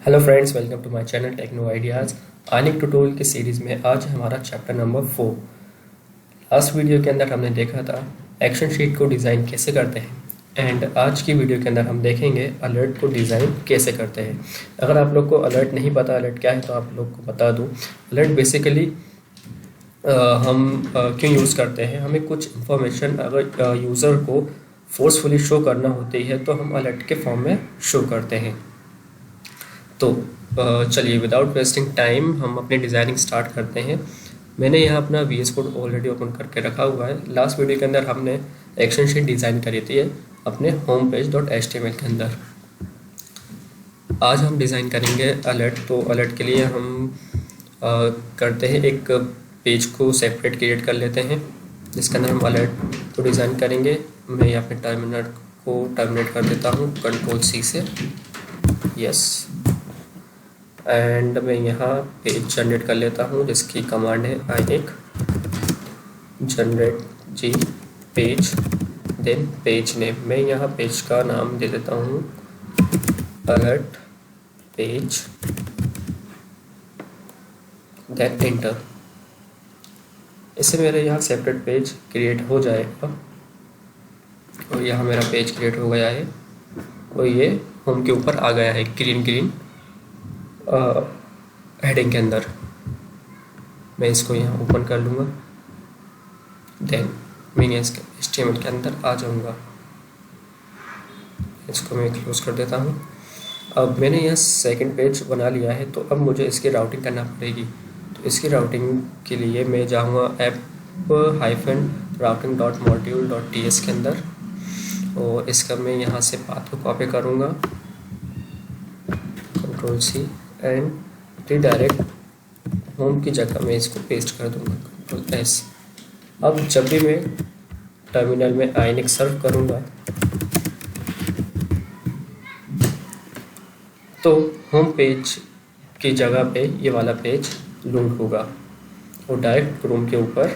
Hello friends, welcome to my channel Techno Ideas. आनिक tutorial की series में आज हमारा चैप्टर नंबर 4। लास्ट वीडियो के अंदर हमने देखा था एक्शन शीट को डिज़ाइन कैसे करते हैं एंड आज की वीडियो के अंदर हम देखेंगे अलर्ट को डिज़ाइन कैसे करते हैं। अगर आप लोग को अलर्ट नहीं पता अलर्ट क्या है तो आप लोग को बता दूँ। अलर्ट बेसिकली हम क्यों यूज़ करते हैं, हमें कुछ इन्फॉर्मेशन अगर यूज़र को फोर्सफुली शो करना होती है तो हम अलर्ट के फॉर्म में शो करते हैं। तो चलिए विदाउट वेस्टिंग टाइम हम अपनी डिज़ाइनिंग स्टार्ट करते हैं। मैंने यहाँ अपना VS कोड ऑलरेडी ओपन करके रखा हुआ है। लास्ट वीडियो के अंदर हमने एक्शन शीट डिज़ाइन करी थी अपने होम पेज .html के अंदर। आज हम डिज़ाइन करेंगे अलर्ट। तो अलर्ट के लिए हम करते हैं एक पेज को सेपरेट क्रिएट कर लेते हैं जिसके अंदर हम अलर्ट को डिज़ाइन करेंगे। मैं यहाँ पे टर्मिनल को टर्मिनेट कर देता हूँ Ctrl+C से, यस। एंड मैं यहाँ पेज जनरेट कर लेता हूँ जिसकी कमांड है inik जनरेट जी पेज देन पेज नेम। मैं यहाँ पेज का नाम दे देता हूँ अलर्ट पेज देन एंटर। इससे मेरे यहाँ सेपरेट पेज क्रिएट हो जाएगा और यहाँ मेरा पेज क्रिएट हो गया है और ये होम के ऊपर आ गया है ग्रीन हेडिंग के अंदर। मैं इसको यहाँ ओपन कर लूँगा, देन मैं HTML के अंदर आ जाऊँगा। इसको मैं क्लोज कर देता हूँ। अब मैंने यहाँ सेकंड पेज बना लिया है तो अब मुझे इसकी राउटिंग करना पड़ेगी। तो इसकी राउटिंग के लिए मैं जाऊँगा app-routing.module.ts के अंदर और इसका मैं यहाँ से पाथ को कॉपी करूँगा Ctrl+C एंड रिडायरेक्ट होम की जगह मैं इसको पेस्ट कर दूँगा Ctrl+S। अब जब भी मैं टर्मिनल में inik सर्व करूँगा तो होम पेज की जगह पे ये वाला पेज लोड होगा और डायरेक्ट क्रोम के ऊपर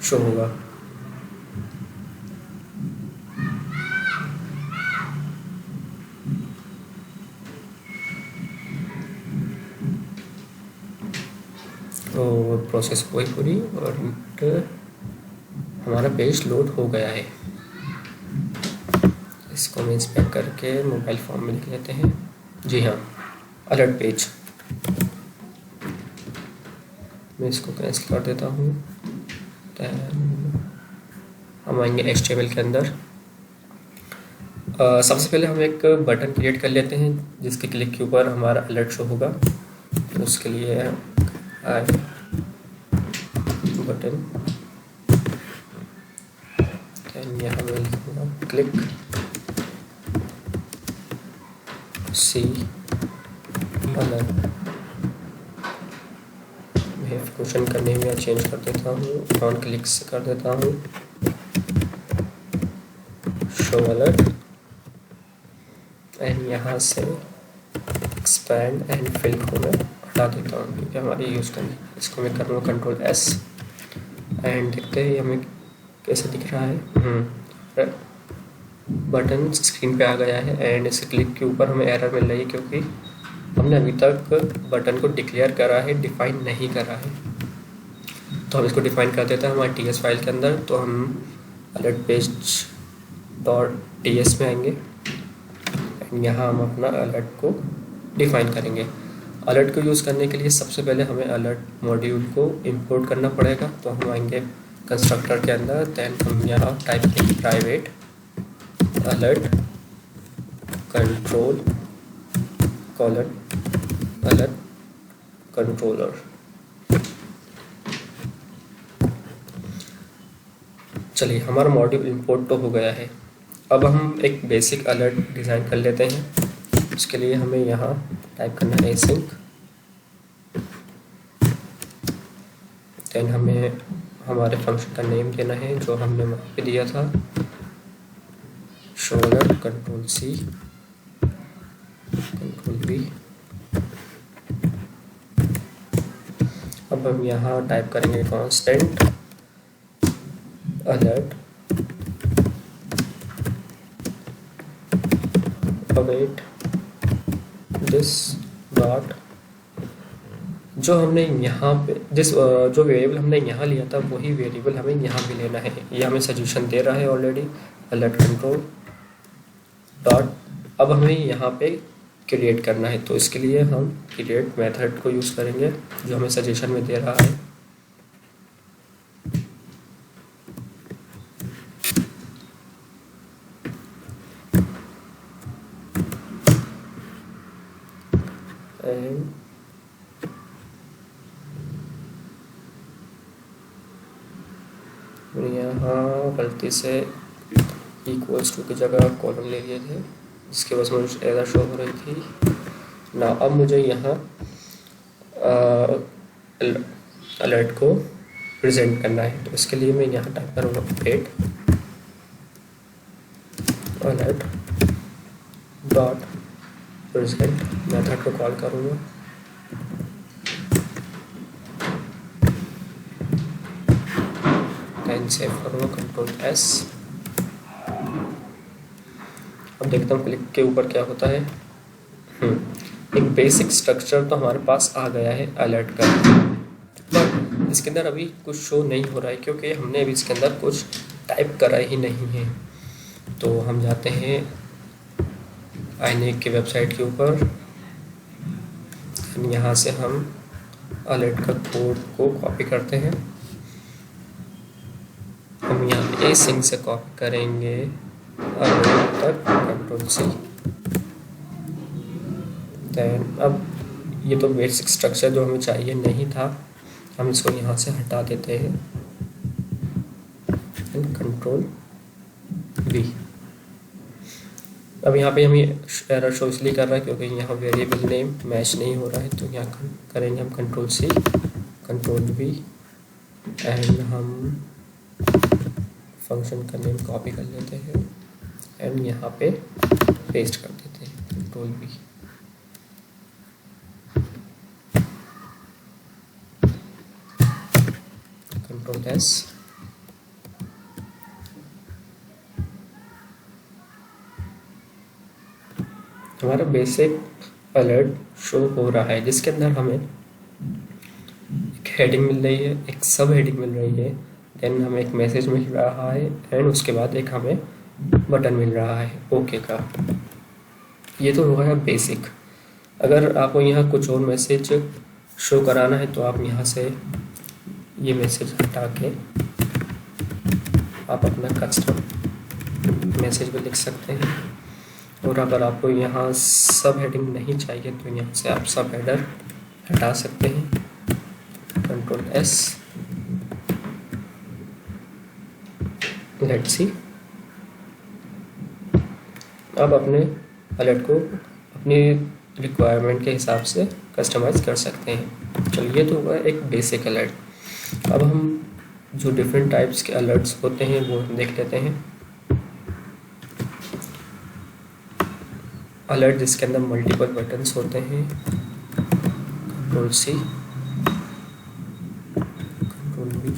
शो होगा। तो प्रोसेस हुई पूरी और हमारा पेज लोड हो गया है। इसको मैं इंस्पेक्ट करके मोबाइल फॉर्म में लिख लेते हैं। जी हाँ, अलर्ट पेज। मैं इसको कैंसिल कर देता हूँ। हम आएंगे HTML के अंदर। सबसे पहले हम एक बटन क्रिएट कर लेते हैं जिसके क्लिक के ऊपर हमारा अलर्ट शो होगा। तो उसके लिए बटन यहाँ मैं लिखूँगा क्लिक सी अलर्ट। मैं फंक्शन करने में चेंज कर देता हूँ, ऑन क्लिक से कर देता हूँ शो अलर्ट एंड यहाँ से एक्सपैंड एंड फिल को मैं हटा देता हूँ क्योंकि हमारी यूज़ करनी। इसको मैं करूँगा Ctrl+S एंड देखते हैं हमें कैसे दिख रहा है। बटन स्क्रीन पे आ गया है एंड इस क्लिक के ऊपर हमें एरर मिल रही है क्योंकि हमने अभी तक बटन को डिक्लेयर करा है, डिफाइन नहीं करा है। तो हम इसको डिफाइन कर देते हैं हमारी TS फाइल के अंदर। तो हम अलर्ट पेज .ts में आएंगे एंड यहाँ हम अपना अलर्ट को डिफाइन करेंगे। अलर्ट को यूज़ करने के लिए सबसे पहले हमें अलर्ट मॉड्यूल को इंपोर्ट करना पड़ेगा। तो हम आएंगे कंस्ट्रक्टर के अंदर, देन हम यहाँ टाइप करेंगे private alert control caller alert controller. चलिए हमारा मॉड्यूल इंपोर्ट तो हो गया है। अब हम एक बेसिक अलर्ट डिज़ाइन कर लेते हैं। उसके लिए हमें यहाँ टाइप करना है async, देन हमें हमारे फंक्शन का नेम देना है जो हमने वहाँ पे दिया था शो अलर्ट Ctrl+C Ctrl+V। अब हम यहाँ टाइप करेंगे constant alert await this dot जो हमने यहाँ पे जो वेरिएबल हमने यहाँ लिया था वही वेरिएबल हमें यहाँ भी लेना है। ये हमें सजेशन दे रहा है ऑलरेडी। अलर्ट कंट्रोल डॉट अब हमें यहाँ पे क्रिएट करना है, तो इसके लिए हम क्रिएट मेथड को यूज़ करेंगे जो हमें सजेशन में दे रहा है। यहाँ गलती से इक्वल्स टू की जगह कॉलम ले लिए थे, जिसके वजह से मुझे एरर शो हो रही थी ना। अब मुझे यहाँ अलर्ट को प्रेजेंट करना है, तो इसके लिए मैं यहाँ टाइप करूँगा update alert dot present, method को कॉल करूँगा। सेव करूँगा कंट्रोल एस। अब देखता हूँ क्लिक के ऊपर क्या होता है। एक बेसिक स्ट्रक्चर तो हमारे पास आ गया है अलर्ट का, बट इसके अंदर अभी कुछ शो नहीं हो रहा है क्योंकि हमने अभी इसके अंदर कुछ टाइप करा ही नहीं है। तो हम जाते हैं आईनेक की वेबसाइट के ऊपर, यहाँ से हम अलर्ट का कोड को कॉपी करते हैं। हम यहाँ ए सिंग से कॉपी करेंगे अलर्ट तक, कंट्रोल सी। देन अब ये तो बेसिक स्ट्रक्चर जो हमें चाहिए नहीं था, हम इसको यहाँ से हटा देते हैं, कंट्रोल वी। अब यहाँ पे हमें एरर शो इसलिए कर रहा है क्योंकि यहाँ वेरिएबल नेम मैच नहीं हो रहा है, तो यहाँ करेंगे हम control C control V and हम फंक्शन का नेम कॉपी कर लेते हैं एंड यहाँ पे पेस्ट कर देते हैं, कंट्रोल वी। Control S. हमारा बेसिक अलर्ट शो हो रहा है, जिसके अंदर हमें एक हेडिंग मिल रही है, एक सब हेडिंग मिल रही है, देन हमें एक मैसेज मिल रहा है एंड उसके बाद एक हमें बटन मिल रहा है ओके का। ये तो होगा बेसिक। अगर आपको यहाँ कुछ और मैसेज शो कराना है तो आप यहाँ से ये मैसेज हटा के आप अपना कस्टम मैसेज भी लिख सकते हैं। और अगर आपको यहाँ सब हेडिंग नहीं चाहिए तो यहाँ से आप सब हेडर हटा सकते हैं, कंट्रोल एस। लेट्स सी। अब अपने अलर्ट को अपनी रिक्वायरमेंट के हिसाब से कस्टमाइज कर सकते हैं। चलिए, तो हुआ एक बेसिक अलर्ट। अब हम जो डिफरेंट टाइप्स के अलर्ट्स होते हैं वो हम देख लेते हैं। अलर्ट जिसके अंदर मल्टीपल बटन्स होते हैं, control C control V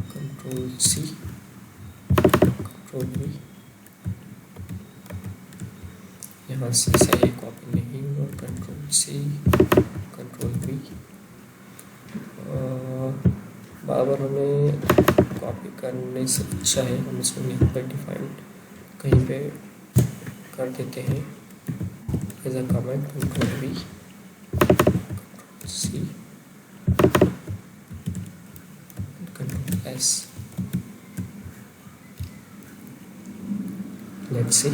control C control V. यहाँ से सही कॉपी नहीं हुआ, कंट्रोल सी कंट्रोल वी। बार बार हमें कॉपी करने से अच्छा है हम इसको यहाँ पर डिफाइन कहीं पे कर देते हैं as a comment, control V control C control S. Let's see.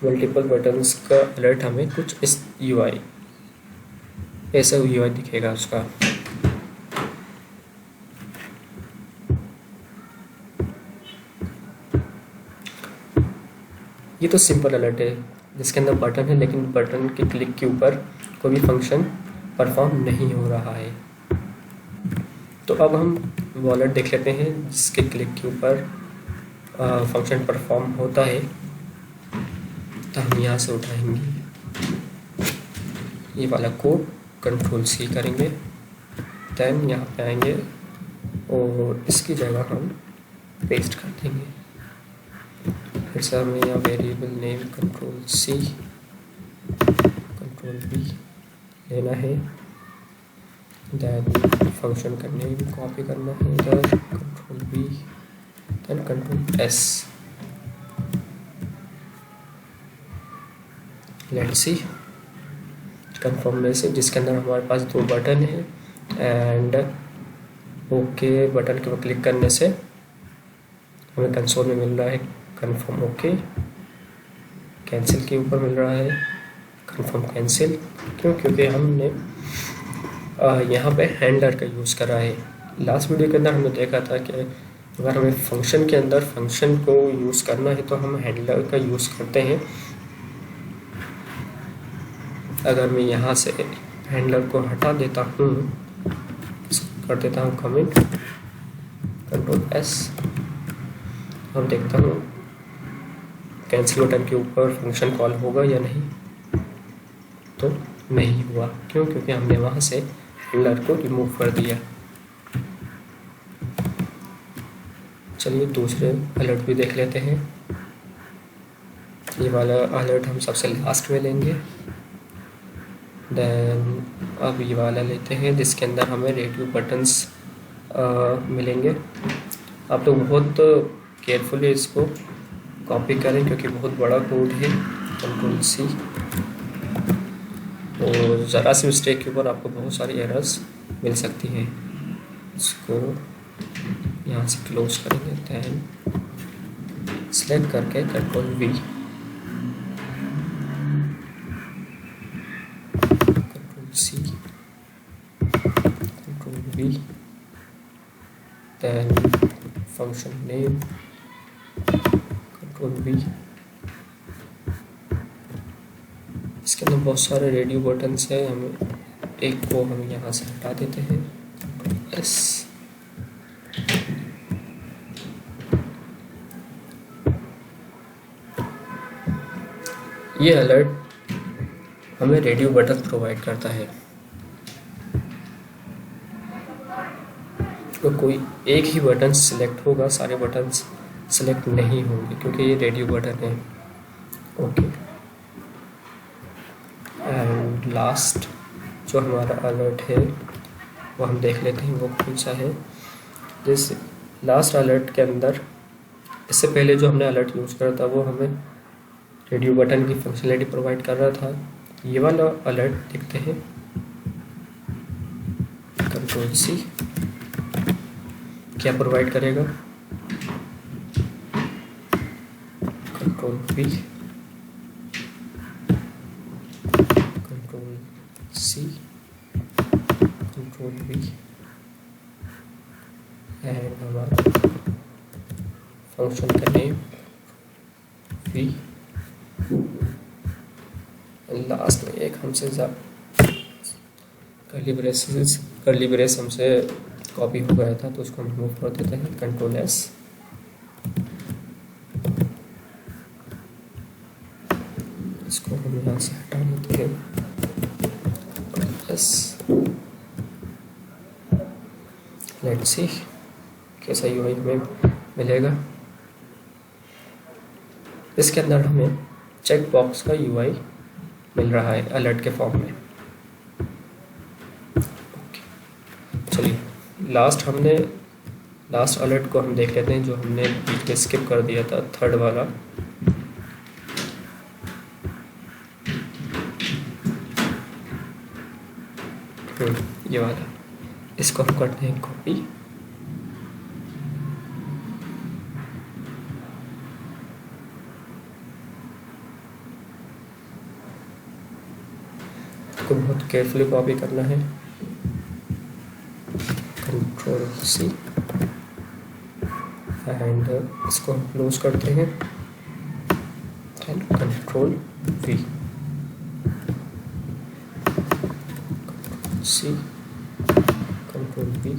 Multiple buttons का अलर्ट हमें कुछ इस यूआई ऐसा यूआई दिखेगा उसका। ये तो सिंपल अलर्ट है जिसके अंदर बटन है, लेकिन बटन के क्लिक के ऊपर कोई भी फंक्शन परफॉर्म नहीं हो रहा है। तो अब हम वो अलर्ट देख लेते हैं जिसके क्लिक के ऊपर फंक्शन परफॉर्म होता है। तो हम यहाँ से उठाएंगे ये वाला कोड, कंट्रोल सी करेंगे, देन यहाँ पे आएंगे और इसकी जगह हम पेस्ट कर देंगे फिर से हमें यहाँ variable name control C control V लेना है, देन फंक्शन का नेम कॉपी करना है इधर, control V then control S। Let's see confirm में से, जिसके अंदर हमारे पास 2 बटन है एंड ओके बटन के ऊपर क्लिक करने से हमें कंसोल में मिल रहा है कन्फर्म ओके, कैंसिल के ऊपर मिल रहा है कन्फर्म कैंसिल। क्यों? क्योंकि हमने यहाँ पे हैंडलर का यूज़ करा है। लास्ट वीडियो के अंदर हमने देखा था कि अगर हमें फंक्शन के अंदर फंक्शन को यूज़ करना है तो हम हैंडलर का यूज़ करते हैं। अगर मैं यहाँ से हैंडलर को हटा देता हूँ, कर देता हूँ कमेंट कंट्रोल S, हम देखता हूँ कैंसिल बटन के ऊपर फंक्शन कॉल होगा या नहीं, तो नहीं हुआ। क्यों? क्योंकि हमने वहाँ से हैंडलर को रिमूव कर दिया। चलिए दूसरे अलर्ट भी देख लेते हैं। ये वाला अलर्ट हम सबसे लास्ट में लेंगे, देन अब ये वाला लेते हैं जिसके अंदर हमें रेडियो बटन्स मिलेंगे। आप लोग बहुत केयरफुली इसको कॉपी करें क्योंकि बहुत बड़ा कोड है। कंट्रोल C, और ज़रा सी मिस्टेक के ऊपर आपको बहुत सारी एरर्स मिल सकती हैं। इसको यहाँ से क्लोज करेंगे, दैन सेलेक्ट करके control V, control C, control V, then function name control V। इसके अंदर बहुत सारे रेडियो बटन्स हैं, हमें एक को हम यहाँ से हटा देते हैं, कंट्रोल S। ये अलर्ट हमें रेडियो बटन प्रोवाइड करता है। तो कोई एक ही बटन सिलेक्ट होगा, सारे बटन्स सिलेक्ट नहीं होंगे क्योंकि ये रेडियो बटन है। ओके, एंड लास्ट जो हमारा अलर्ट है वो हम देख लेते हैं वो कौन सा है। जिस लास्ट अलर्ट के अंदर इससे पहले जो हमने अलर्ट यूज़ करा था वो हमें रेडियो बटन की फंक्शनलिटी प्रोवाइड कर रहा था। ये वाला अलर्ट देखते हैं, कंट्रोल C क्या प्रोवाइड करेगा, control V, control C, control V, and हमारा फंक्शन का नेम V। लास्ट में एक हमसे कर्ली ब्रेस हमसे कॉपी हो गया था तो उसको हम रिमूव कर देते हैं, कंट्रोल S। इसको हम यहाँ से हटा देते हैं, S। लेट्स सी कैसा UI हमें मिलेगा। इसके अंदर हमें चेक बॉक्स का UI मिल रहा है अलर्ट के फॉर्म में। चलिए लास्ट अलर्ट को हम देख लेते हैं जो हमने बीच में स्किप कर दिया था, थर्ड वाला। ये वाला, इसको हम करते हैं कॉपी, को बहुत केयरफुली कॉपी करना है, कंट्रोल C, एंड इसको हम क्लोज करते हैं and control V, control C, control V,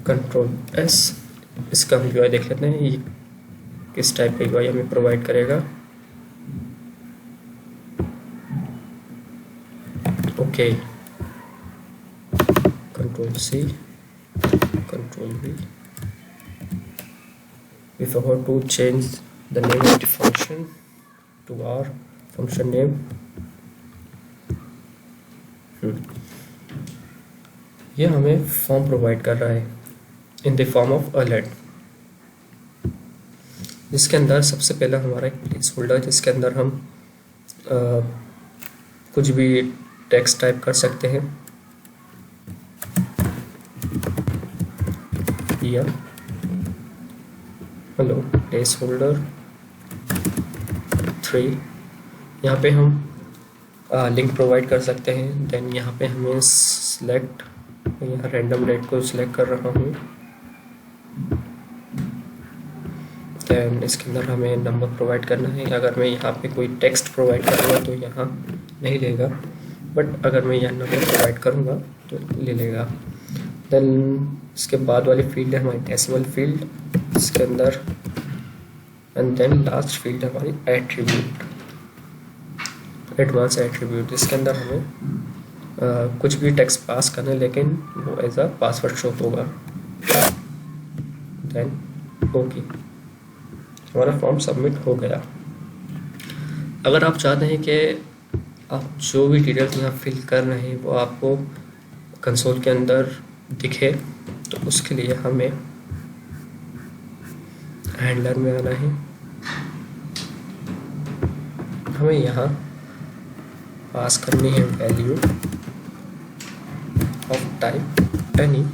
control S। इसका हम UI देख लेते हैं, ये किस टाइप का UI हमें प्रोवाइड करेगा। Okay, control C, control V, we forgot to change the name of the function to our function name. ये हमें फॉर्म प्रोवाइड कर रहा है in the form of alert, जिसके अंदर सबसे पहला हमारा एक प्लेस होल्डर, जिसके अंदर हम कुछ भी टेक्स्ट टाइप कर सकते हैं या हेलो प्लेस होल्डर 3। यहाँ पे हम लिंक प्रोवाइड कर सकते हैं। देन यहाँ पे हमें सिलेक्ट, यहाँ रैंडम डेट को सिलेक्ट कर रहा हूँ। देन इसके अंदर हमें नंबर प्रोवाइड करना है। अगर मैं यहाँ पे कोई टेक्स्ट प्रोवाइड करूँगा तो यहाँ नहीं लेगा, बट अगर मैं यहाँ नंबर प्रोवाइड करूँगा तो ले लेगा। देन इसके बाद वाली फील्ड है हमारी डेसिमल फील्ड, इसके अंदर एंड देन लास्ट फील्ड है हमारी एट्रीब्यूट, एडवांस एट्रीब्यूट, जिसके अंदर हमें कुछ भी टेक्स्ट पास करना है, लेकिन वो एज अ पासवर्ड शो होगा। देन ओके, हमारा फॉर्म सबमिट हो गया। अगर आप चाहते हैं कि आप जो भी डिटेल्स यहाँ फिल कर रहे हैं वो आपको कंसोल के अंदर दिखे, तो उसके लिए हमें हैंडलर में आना है। हमें यहाँ पास करनी है value of type any,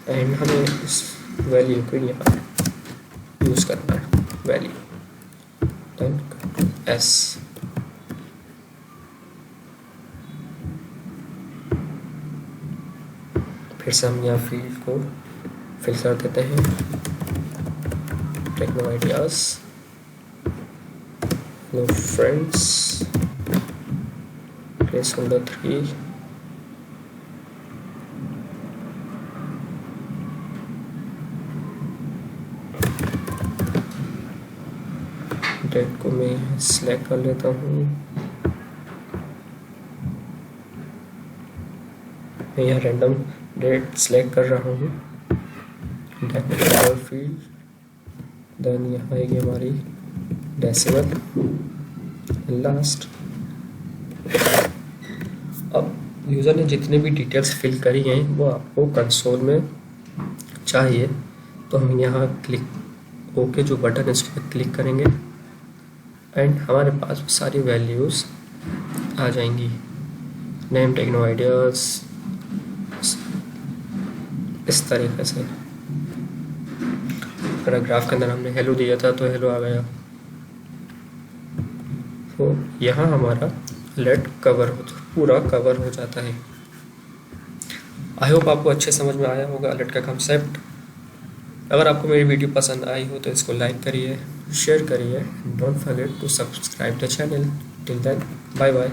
and हमें इस वैल्यू को यहाँ यूज़ करना है वैल्यू, देन एस। फिर से हम यहाँ फील्ड को फिल कर देते हैं, Techno Ideas, hello friends, placeholder 3, date को मैं सिलेक्ट कर लेता हूँ। मैं यहाँ रैंडम डेट सिलेक्ट कर रहा हूँ। डेसिमल फील्ड, देन यहाँ आएगी हमारी डेसिमल, लास्ट। अब यूज़र ने जितने भी डिटेल्स फिल करी हैं वो आपको कंसोल में चाहिए, तो हम यहाँ क्लिक ओके जो बटन है उस पर क्लिक करेंगे एंड हमारे पास सारी वैल्यूज़ आ जाएंगी। नेम टेक्नो आइडियाज़, इस तरीके से। पैराग्राफ के अंदर हमने हेलो दिया था तो हेलो आ गया। तो यहाँ हमारा अलर्ट कवर हो, पूरा कवर हो जाता है। आई होप आपको अच्छे समझ में आया होगा अलर्ट का कंसेप्ट। अगर आपको मेरी वीडियो पसंद आई हो तो इसको लाइक करिए, शेयर करिए, don't forget to subscribe the channel. Till then bye bye.